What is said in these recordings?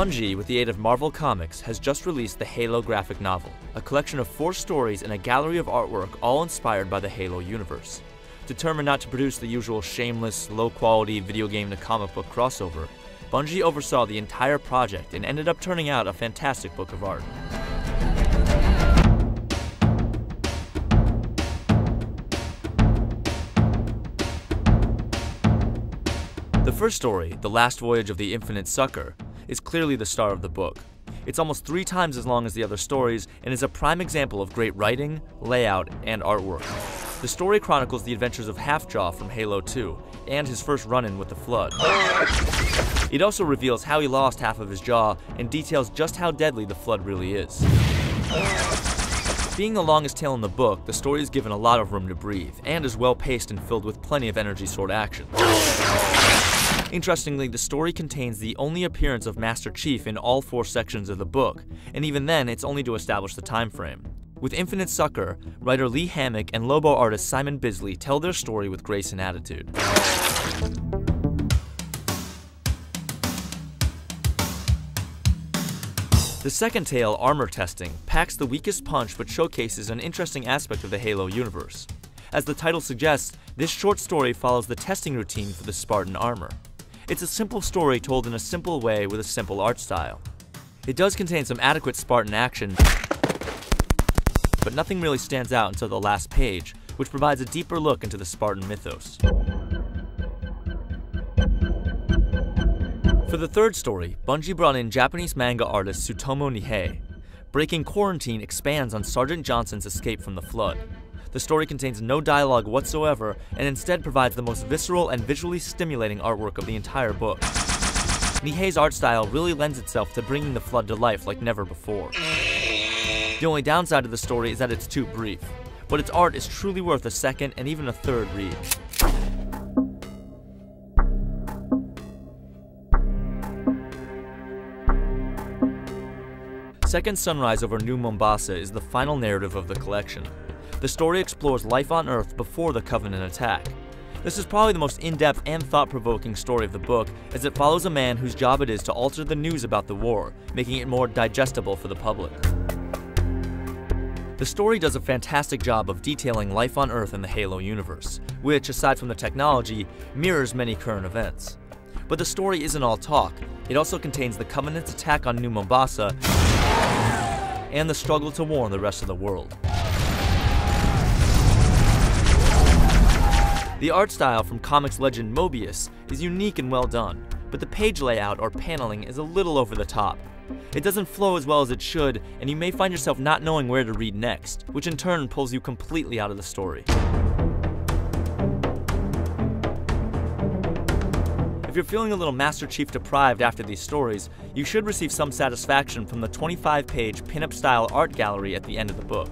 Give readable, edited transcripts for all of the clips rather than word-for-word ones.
Bungie, with the aid of Marvel Comics, has just released the Halo graphic novel, a collection of 4 stories and a gallery of artwork all inspired by the Halo universe. Determined not to produce the usual shameless, low-quality video game to comic book crossover, Bungie oversaw the entire project and ended up turning out a fantastic book of art. The first story, The Last Voyage of the Infinite Sucker, is clearly the star of the book. It's almost 3 times as long as the other stories and is a prime example of great writing, layout, and artwork. The story chronicles the adventures of Halfjaw from Halo 2 and his first run-in with the Flood. It also reveals how he lost half of his jaw and details just how deadly the Flood really is. Being the longest tale in the book, the story is given a lot of room to breathe and is well paced and filled with plenty of energy sword action. Interestingly, the story contains the only appearance of Master Chief in all 4 sections of the book, and even then, it's only to establish the time frame. With Infinite Sucker, writer Lee Hammock and Lobo artist Simon Bisley tell their story with grace and attitude. The second tale, Armor Testing, packs the weakest punch but showcases an interesting aspect of the Halo universe. As the title suggests, this short story follows the testing routine for the Spartan armor. It's a simple story told in a simple way with a simple art style. It does contain some adequate Spartan action, but nothing really stands out until the last page, which provides a deeper look into the Spartan mythos. For the third story, Bungie brought in Japanese manga artist Tsutomu Nihei. Breaking Quarantine expands on Sergeant Johnson's escape from the Flood. The story contains no dialogue whatsoever and instead provides the most visceral and visually stimulating artwork of the entire book. Nihei's art style really lends itself to bringing the Flood to life like never before. The only downside of the story is that it's too brief, but its art is truly worth a second and even a third read. Second Sunrise over New Mombasa is the final narrative of the collection. The story explores life on Earth before the Covenant attack. This is probably the most in-depth and thought-provoking story of the book, as it follows a man whose job it is to alter the news about the war, making it more digestible for the public. The story does a fantastic job of detailing life on Earth in the Halo universe, which, aside from the technology, mirrors many current events. But the story isn't all talk. It also contains the Covenant's attack on New Mombasa and the struggle to warn the rest of the world. The art style from comics legend Mobius is unique and well done, but the page layout or paneling is a little over the top. It doesn't flow as well as it should, and you may find yourself not knowing where to read next, which in turn pulls you completely out of the story. If you're feeling a little Master Chief deprived after these stories, you should receive some satisfaction from the 25-page pinup-style art gallery at the end of the book.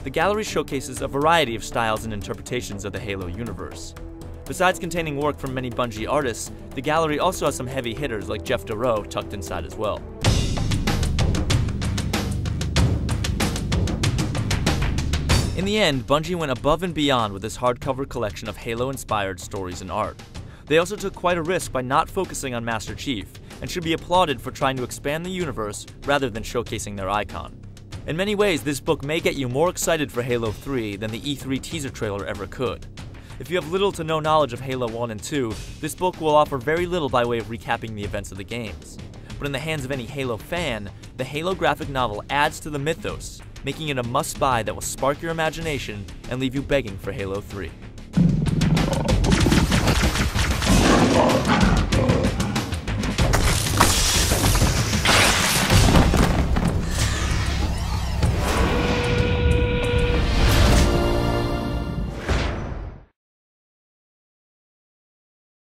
The gallery showcases a variety of styles and interpretations of the Halo universe. Besides containing work from many Bungie artists, the gallery also has some heavy hitters like Jeff Deroe tucked inside as well. In the end, Bungie went above and beyond with this hardcover collection of Halo-inspired stories and art. They also took quite a risk by not focusing on Master Chief, and should be applauded for trying to expand the universe rather than showcasing their icon. In many ways, this book may get you more excited for Halo 3 than the E3 teaser trailer ever could. If you have little to no knowledge of Halo 1 and 2, this book will offer very little by way of recapping the events of the games. But in the hands of any Halo fan, the Halo graphic novel adds to the mythos, making it a must-buy that will spark your imagination and leave you begging for Halo 3.